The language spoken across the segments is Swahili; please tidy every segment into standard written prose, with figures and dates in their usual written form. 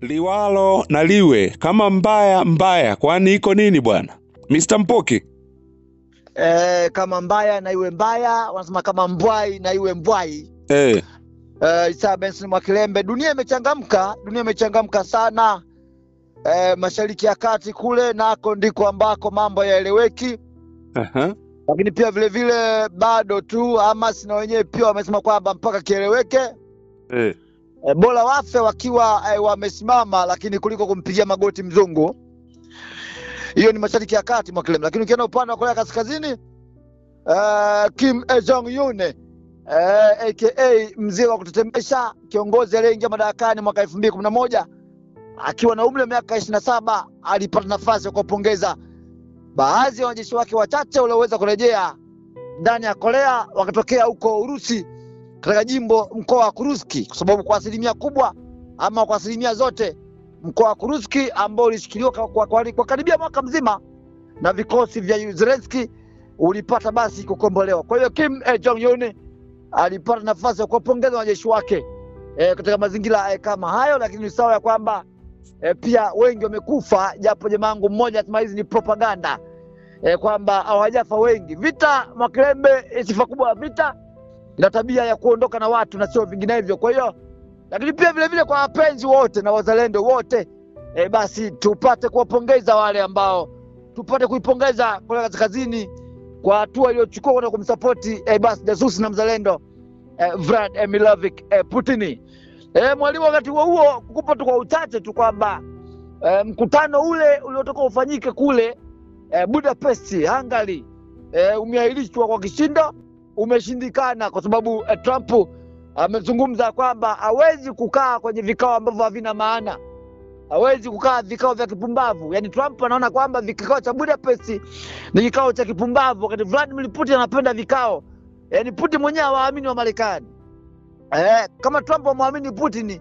Liwalo na liwe kama mbaya kwani iko nini bwana Mr. Mpoki? Kama mbaya na iwe mbaya, wanasema kama mbwai na iwe mbwai. Isa Benson Mwakilembe, dunia imechangamka sana. Mashariki ya Kati kule nako ndiko ambako mambo yaeleweki. Lakini pia vile vile bado tu Hamas na wenyewe pia wamesema kwamba mpaka kieleweke. Bora wafe wakiwa wamesimama, lakini kuliko kumpigia magoti mzungu. Hiyo ni Mashariki ya Kati Mwakilembe. Lakini ukienda upande wa Korea Kaskazini, Kim Jong Un aka mzee wa kutetemesha, kiongozi aliyeingia madarakani mwaka 2011 akiwa na umri wa miaka 27, alipata nafasi ya kuwapongeza baadhi ya wanajeshi wake wachache walioweza kurejea ndani ya Korea wakatokea huko Urusi katika mkoa wa Kursk, kwa sababu kwa asilimia kubwa ama kwa asilimia zote mkoa wa Kursk ambao ulishikiliwa kwa karibia mwaka mzima na vikosi vya Zelensky ulipata basi kukombolewa. Kwa hiyo Kim Jong Un alipata nafasi ya kuwapongeza wanajeshi wake katika mazingira kama hayo, lakini ni sawa ya kwamba pia wengi wamekufa, japo jamangu mmoja anasema hizi ni propaganda kwamba hawajafa wengi. Vita Mwakilembe, sifa kubwa ya vita ina tabia ya kuondoka na watu na sio vinginevyo. Kwa hiyo lakini pia vile vile kwa wapenzi wote na wazalendo wote basi tupate kuwapongeza wale ambao tupate kuipongeza Korea Kaskazini kwa hatua iliyochukua kwenda kumsupport basi jasusi na mzalendo Vladimir Putin. Mwalimu, wakati huo kukupa tu kwa uchache tu kwamba mkutano ule uliotoka ufanyike kule Budapest, Hungary, umeahirishwa kwa kishindo, umeshindikana kwa sababu Trump amezungumza kwamba hawezi kukaa kwenye vikao ambavyo havina maana. Hawezi kukaa vikao vya kipumbavu. Yaani Trump anaona kwamba vikao cha Budapest ni vikao cha kipumbavu, wakati Vladimir Putin anapenda vikao. Yaani Putin mwenyewe hawaamini wa Marekani. Kama Trump hamuamini Putin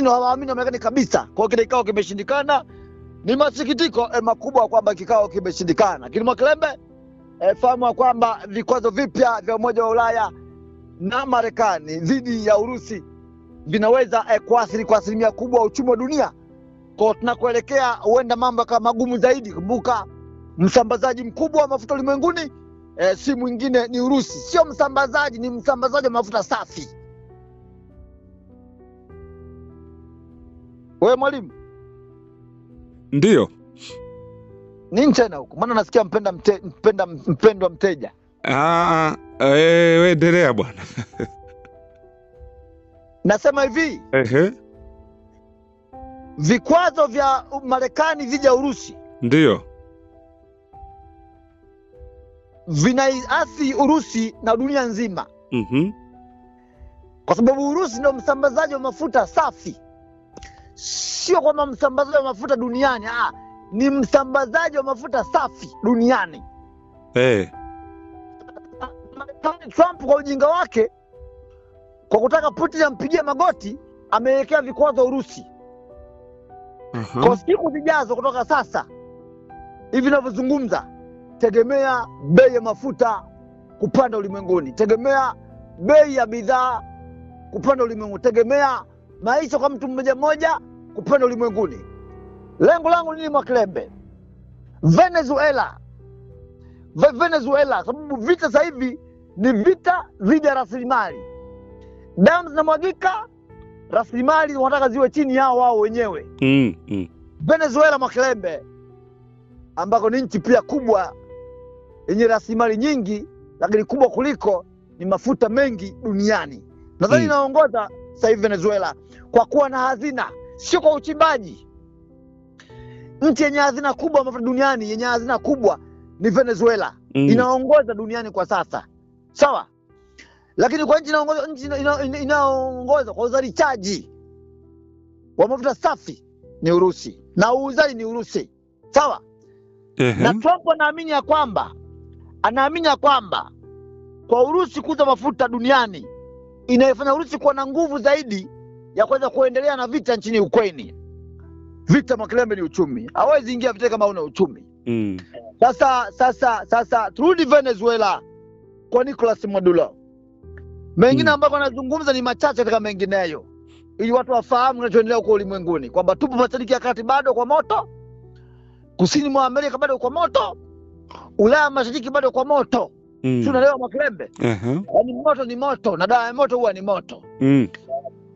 hawaamini wa Marekani kabisa. Kwa hiyo kikao kimeshindikana. Ni masikitiko makubwa kwamba kikao kimeshindikana. Lakini Mwakilembe, fahamu kwamba vikwazo vipya vya Umoja wa Ulaya na Marekani dhidi ya Urusi vinaweza kuathiri kwa asilimia kubwa uchumi wa dunia. Kwa tunakoelekea huenda mambo kama magumu zaidi. Kumbuka msambazaji mkubwa wa mafuta ulimwenguni si mwingine ni Urusi. Sio msambazaji, ni msambazaji wa mafuta safi. Wewe mwalimu? Ndio. Nini tena huko? Maana nasikia mpendwa mteja. Wewe endelea bwana. Nasema hivi. Vikwazo vya Marekani dhidi ya Urusi. Ndio. Vinaiathiri Urusi na dunia nzima. Kwa sababu Urusi ndio msambazaji wa mafuta safi. Sio kwamba msambazaji wa mafuta duniani, ni msambazaji wa mafuta safi duniani. Trump kwa ujinga wake, kwa kutaka Putin ampigie magoti, amewekea vikwazo Urusi. Kwa siku zijazo kutoka sasa hivi ninavyozungumza, tegemea bei ya mafuta kupanda ulimwenguni, tegemea bei ya bidhaa kupanda ulimwenguni, tegemea maisha kwa mtu mmoja mmoja kupanda ulimwenguni. Lengo langu nini Mwakilembe? Venezuela, sababu vita sasa hivi ni vita dhidi ya rasilimali. Damu zinamwagika, rasilimali wanataka ziwe chini yao wao wenyewe. Venezuela Mwakilembe, ambako ni nchi pia kubwa yenye rasilimali nyingi, lakini kubwa kuliko ni mafuta mengi duniani. Nadhani inaongoza sasa hivi Venezuela kwa kuwa na hazina, sio kwa uchimbaji. Nchi yenye hazina kubwa mafuta duniani, yenye hazina kubwa ni Venezuela. Inaongoza duniani kwa sasa. Sawa? Lakini kwa nchi inaongoza kwa uzalishaji wa mafuta safi ni Urusi, na uuzaji ni Urusi. Sawa? Na Trump anaamini ya kwamba kwa Urusi kuuza mafuta duniani inaifanya Urusi kuwa na nguvu zaidi ya kuweza kuendelea na vita nchini Ukraine. Vita Mwakilembe ni uchumi. Hawezi ingia vita kama una uchumi. Sasa turudi Venezuela kwa Nicolas Maduro. Mengine ambayo anazungumza ni machache katika mengineyo. ili watu wafahamu kinachoendelea huko ulimwenguni, kwamba tupo Mashariki ya Kati bado kwa moto, kusini mwa Amerika bado kwa moto, Ulaya Mashariki bado kwa moto. Tunaelewa Mwakilembe? Yaani moto ni moto, na dawa ya moto huwa ni moto.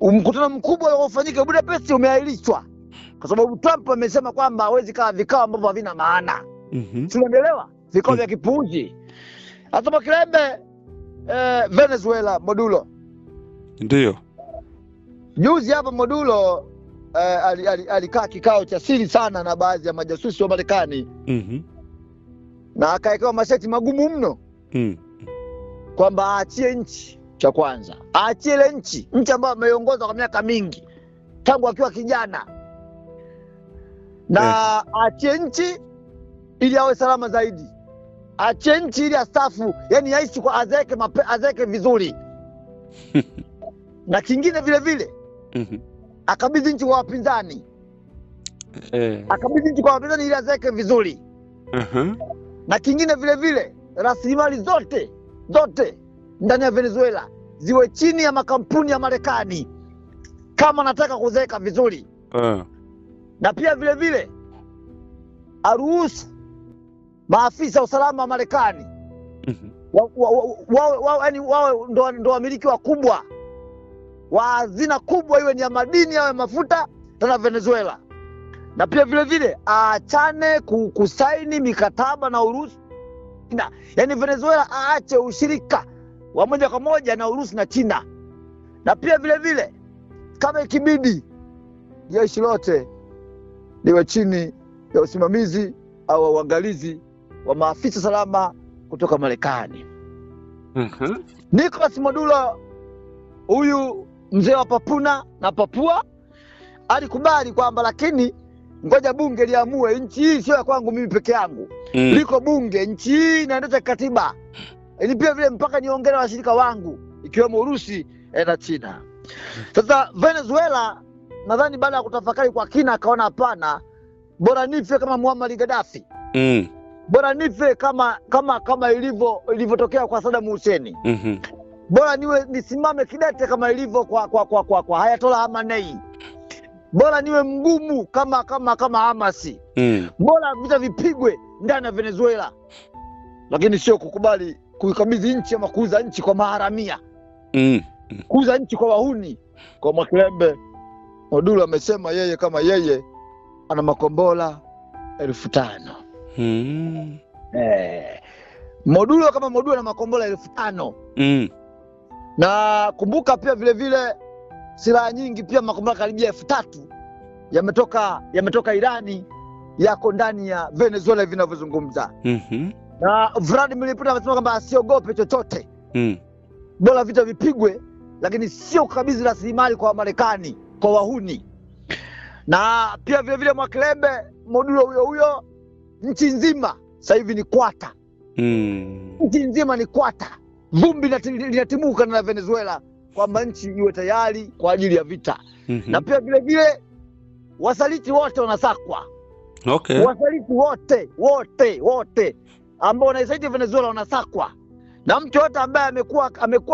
Mkutano mkubwa uliofanyika Budapest umeahirishwa kwa sababu Trump amesema kwamba hawezi kaa vikao ambavyo havina maana. Tunaelewa? Vikao vya kipuuzi. Hata Mwakilembe, Venezuela, Maduro. Ndio. Juzi hapa Maduro alikaa kikao cha siri sana na baadhi ya majasusi wa Marekani. Na akaekewa masharti magumu mno. Kwamba aachie nchi, cha kwanza. Aachie ile nchi ambayo ameiongoza kwa miaka mingi tangu akiwa kijana. Na aachie nchi ili awe salama zaidi. Aachie nchi ili astafu, yani aishi kwa azeke vizuri. Na kingine vile vile akabidhi nchi kwa wapinzani. Akabidhi nchi kwa wapinzani ili azeke vizuri. Na kingine vile vile rasilimali zote ndani ya Venezuela ziwe chini ya makampuni ya Marekani kama anataka kuzeeka vizuri. Na pia vile vile aruhusu maafisa wa usalama wa Marekani wao ndo wamiliki wakubwa wa hazina kubwa, iwe ni ya madini au ya mafuta na Venezuela. Na pia vile vile aachane kusaini mikataba na Urusi. Yaani Venezuela aache ushirika wa moja kwa moja na Urusi na China. Na pia vile vile kama ikibidi jeshi lote liwe chini ya usimamizi au uangalizi wa maafisa salama kutoka Marekani. Nicolas Maduro, huyu mzee wa Papua, alikubali kwamba lakini ngoja bunge liamue, nchi hii sio ya kwangu mimi peke yangu. Liko bunge, nchi hii inaendesha katiba. Ili pia vile mpaka niongee na washirika wangu ikiwemo Urusi na China. Sasa Venezuela nadhani baada ya kutafakari kwa kina akaona hapana, bora nife kama Muammar Gaddafi. Bora nife kama ilivyotokea kwa Saddam Hussein. Bora nisimame kidete kama ilivyo kwa Ayatollah Khamenei. Bora niwe mgumu kama Hamasi. Bora vita vipigwe ndani ya Venezuela. Lakini sio kukubali kuikabidhi nchi ama kuuza nchi kwa maharamia. Kuuza nchi kwa wahuni. Kwa Mwakilembe, Maduro amesema yeye kama yeye ana makombola 5,000. Maduro kama Maduro ana makombola 5,000. Na kumbuka pia vile vile silaha nyingi pia makombola karibia 3,000 yametoka Irani, yako ndani ya Venezuela vinavyozungumza. Na Vladimir Putin amesema kwamba asiogope chochote. Bora vita vipigwe, lakini sio kabisa rasilimali kwa Marekani, kwa wahuni. Na pia vile vile Mwakilembe, Maduro huyo nchi nzima sasa hivi ni kwata. Nchi nzima ni kwata. Vumbi linatimuka na Venezuela kwamba nchi iwe tayari kwa ajili ya vita. Na pia vile vile wasaliti wote wanasakwa. Wasaliti wote ambao wanaisaidia Venezuela wanasakwa. Na mtu yote ambaye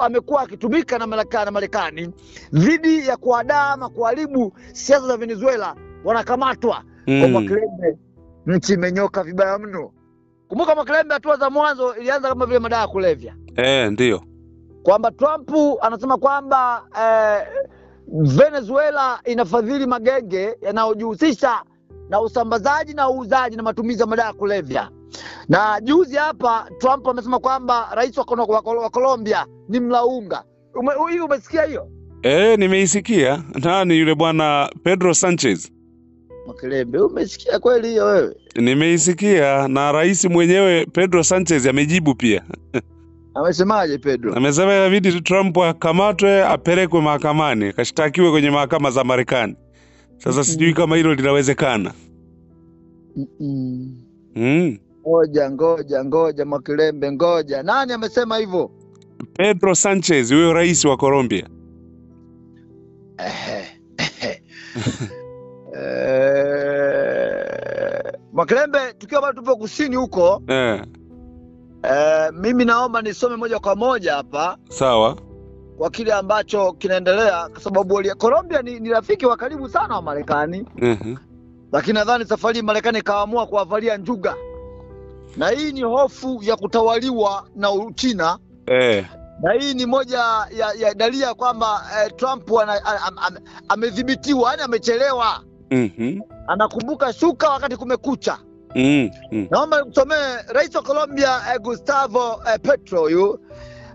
amekuwa akitumika na Marekani dhidi ya kuadaa ama kuharibu siasa za Venezuela wanakamatwa. Kwa Mwakilembe, nchi imenyoka vibaya mno. Kumbuka Mwakilembe, hatua za mwanzo ilianza kama vile madawa ya kulevya. Ndio. Kwamba Trump anasema kwamba Venezuela inafadhili magenge yanayojihusisha na usambazaji na uuzaji na matumizi ya madawa ya kulevya. Na juzi hapa Trump amesema kwamba rais wa Colombia ni mlaunga. Umesikia hiyo? Nimeisikia. Nani yule bwana Pedro Sanchez? Mwakilembe, umesikia kweli hiyo wewe? Nimeisikia, na rais mwenyewe Pedro Sanchez amejibu pia. Amesemaje Pedro? Amesema inabidi Trump akamatwe, apelekwe mahakamani, akashtakiwe kwenye mahakama za Marekani. Sasa sijui kama hilo linawezekana. Ngoja Mwakilembe, ngoja. Nani amesema hivyo? Pedro Sanchez, huyo rais wa Colombia. Mwakilembe, tukiwa bado tupo kusini huko. Eh. Mimi naomba nisome moja kwa moja hapa. Sawa. kwa kile ambacho kinaendelea, kwa sababu Colombia ni rafiki wa karibu sana wa Marekani. Lakini nadhani safari Marekani kaamua kuwavalia njuga. Na hii ni hofu ya kutawaliwa na Uchina. Na hii ni moja ya dalili kwamba Trump amedhibitiwa, yani amechelewa. Anakumbuka shuka wakati kumekucha. Naomba kusomee Rais wa Colombia Gustavo Petro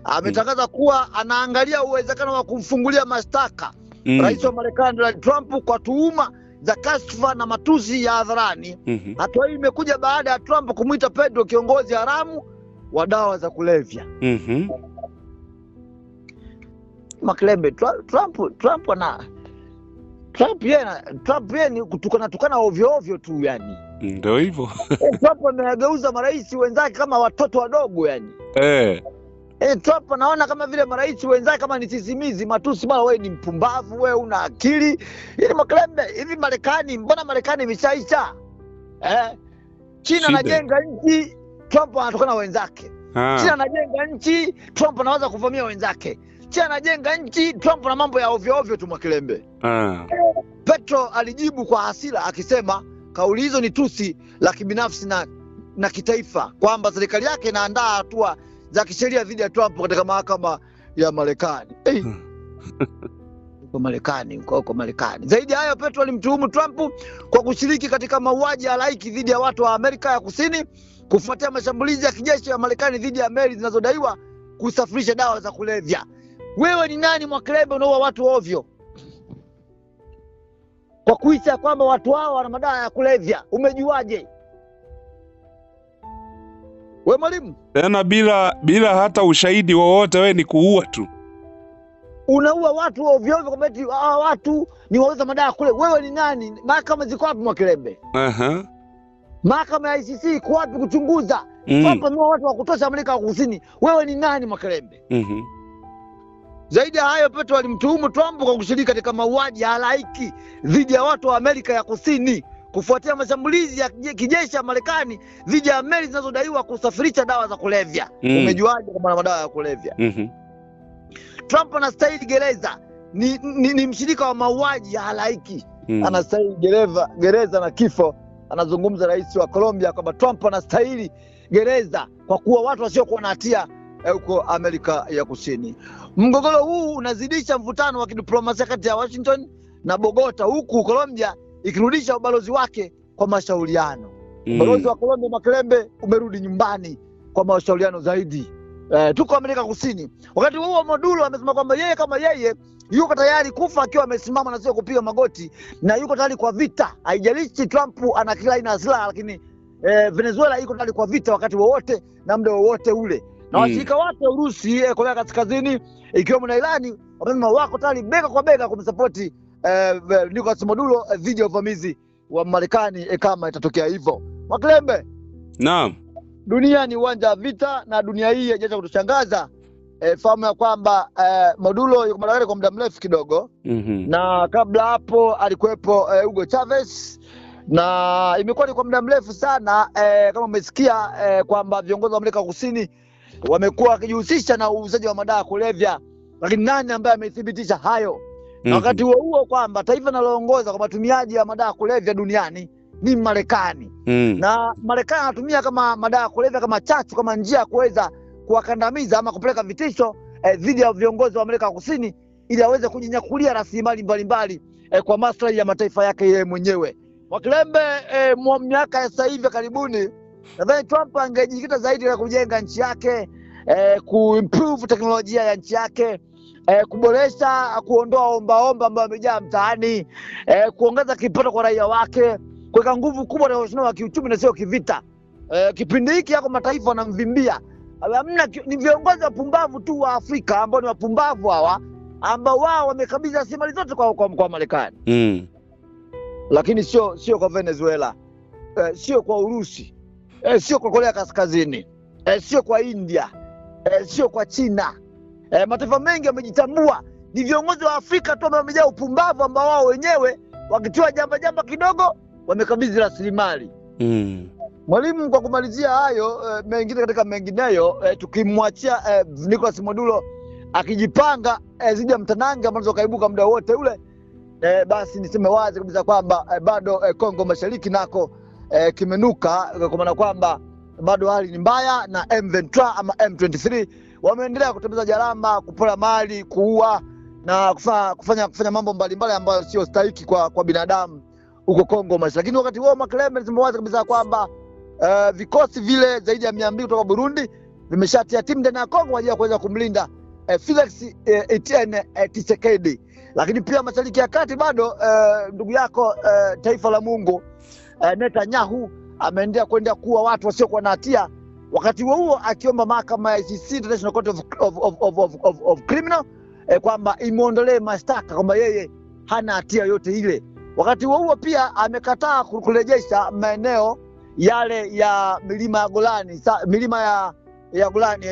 ametangaza kuwa anaangalia uwezekano wa kumfungulia mashtaka Rais wa Marekani Donald Trump kwa tuhuma za kashfa na matusi ya hadharani. Hatua hii imekuja baada ya Trump kumuita Pedro kiongozi haramu wa dawa za kulevya. Makilembe, Trump ni kutukana ovyo tu yani. Ndio hivyo. Trump amegeuza marais wenzake kama watoto wadogo yani. Trump anaona kama vile marais wenzake kama ni sisimizi, matusi, bwana wewe ni mpumbavu, wewe una akili. Ili Makilembe, hivi Marekani, mbona Marekani imeshaisha? China anajenga nchi, Trump anatukana wenzake. China anajenga nchi, Trump anaanza kuvamia wenzake. China anajenga nchi, Trump na mambo ya ovyo tu Makilembe. Petro alijibu kwa hasira akisema kauli hizo ni tusi la kibinafsi na kitaifa, kwamba serikali yake inaandaa hatua za kisheria dhidi ya Trump katika mahakama ya Marekani. Kwa Marekani. Zaidi ya hayo, Petro alimtuhumu Trump kwa kushiriki katika mauaji ya halaiki dhidi ya watu wa Amerika ya Kusini kufuatia mashambulizi ya kijeshi ya Marekani dhidi ya meli zinazodaiwa kusafirisha dawa za kulevya. Wewe ni nani Makilembe unaua watu ovyo? Kwa kuisha kwamba watu hao wana madawa ya kulevya, umejuaje? Wewe mwalimu? Tena bila hata ushahidi wowote, wewe ni kuua tu. Unaua watu ovyo kwamba eti watu ni wauza madawa kule. Wewe ni nani? Mahakama ziko wapi Makilembe? Mahakama ya ICC iko wapi kuchunguza? Trump ni watu wa kutosha Amerika ya Kusini. Wewe ni nani Makilembe? Zaidi ya hayo, Petro alimtuhumu Trump kwa kushiriki katika mauaji ya halaiki dhidi ya watu wa Amerika ya Kusini kufuatia mashambulizi ya kijeshi ya Marekani dhidi ya meli zinazodaiwa kusafirisha dawa za kulevya. Umejuaje kama na madawa ya kulevya? Trump anastahili gereza. Ni mshirika wa mauaji ya halaiki. Anastahili gereza na kifo. Anazungumza rais wa Colombia kwamba Trump anastahili gereza kwa kuwa watu wasiokuwa na hatia huko Amerika ya Kusini. Mgogoro huu unazidisha mvutano wa kidiplomasia kati ya Washington na Bogota, huku Colombia ikirudisha ubalozi wake kwa mashauriano. Ubalozi wa Colombia Makilembe umerudi nyumbani kwa mashauriano zaidi. Tuko Amerika Kusini. Wakati huo Maduro amesema kwamba yeye kama yeye yuko tayari kufa akiwa amesimama na sio kupiga magoti, na yuko tayari kwa vita. Haijalishi Trump ana kila aina ya silaha, lakini Venezuela iko tayari kwa vita wakati wowote na muda wowote ule. Na washirika wake Urusi, Korea Kaskazini, ikiwemo na Irani, wamesema wako tayari bega kwa bega kumsupport Nicolas Maduro dhidi ya uvamizi wa Marekani kama itatokea hivyo. Makilembe. Naam. Dunia ni uwanja wa vita, na dunia hii haijacha kutushangaza. Fahamu ya kwamba Maduro yuko madarakani kwa muda mrefu kidogo. Na kabla hapo alikuwepo Hugo Chavez, na imekuwa ni kwa muda mrefu sana. Kama umesikia kwamba viongozi wa Amerika Kusini wamekuwa wakijihusisha na uuzaji wa madawa kulevya, lakini nani ambaye amethibitisha hayo? Na wakati huo kwamba taifa linaloongoza kwa matumiaji ya madawa kulevya duniani ni Marekani. Na Marekani anatumia kama madawa kulevya kama chachu, kama njia ya kuweza kuwakandamiza ama kupeleka vitisho dhidi ya viongozi wa Amerika Kusini ili aweze kujinyakulia rasilimali mbalimbali kwa maslahi ya mataifa yake yeye mwenyewe. Makilembe, miaka ya sasa hivi karibuni, nadhani Trump angejikita zaidi na kujenga nchi yake, kuimprove teknolojia ya nchi yake, kuboresha, kuondoa omba ambao wamejaa mtaani, kuongeza kipato kwa raia wake, kuweka nguvu kubwa na ushindani wa kiuchumi na sio kivita. Kipindi hiki yako mataifa wanamvimbia. Hamna, ni viongozi wapumbavu tu wa Afrika ambao ni wapumbavu hawa, ambao wao wamekabidhi rasilimali zote kwa Marekani. Lakini sio kwa Venezuela, sio kwa Urusi, sio kwa Korea Kaskazini, sio kwa India, sio kwa China. Mataifa mengi yamejitambua. Ni viongozi wa Afrika tu ambao wamejaa upumbavu, ambao wao wenyewe wakitoa jamba kidogo wamekabidhi rasilimali. Mwalimu, kwa kumalizia hayo mengine katika mengineyo, tukimwachia Nicolas Maduro akijipanga zidi ya mtanange ambazo kaibuka muda wote ule, basi niseme wazi kabisa kwamba bado Kongo Mashariki nako kimenuka, kwa maana kwamba bado hali ni mbaya, na M23 ama M23 wameendelea kutembeza jaramba, kupora mali, kuua na kufanya mambo mbalimbali ambayo sio stahiki kwa binadamu huko Kongo Mashariki. Lakini wakati huo Makeleme niseme wazi kabisa kwamba vikosi vile zaidi ya 200 kutoka Burundi vimeshatia timu ndani ya Kongo kwa ajili ya kuweza kumlinda Felix Etienne Tshisekedi. Lakini pia Mashariki ya Kati bado ndugu yako taifa la Mungu Netanyahu ameendelea kwenda kuwa watu wasiokuwa na hatia, wakati huo akiomba mahakama ya ICC, International Court of Criminal, kwamba imuondolee mashtaka kwamba yeye hana hatia yote ile. Wakati huo pia amekataa kurejesha maeneo yale ya milima ya Golani, milima ya Golani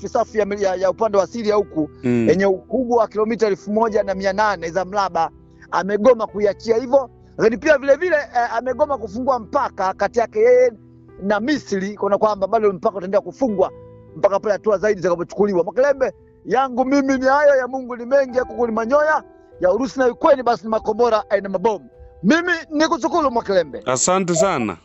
safi ya upande wa Syria huku yenye ukubwa wa kilomita 1800 za mraba, amegoma kuiachia hivyo. Lakini pia vile vile amegoma kufungua mpaka kati yake yeye na Misri, kuna kwamba bado mpaka utaendelea kufungwa mpaka pale hatua zaidi zitakapochukuliwa. Makelebe yangu mimi ni hayo, ya Mungu ni mengi, ya kuku ni manyoya, ya Urusi na Ukraine basi ni makombora na mabomu. Mimi nikushukuru Makelebe. Asante sana.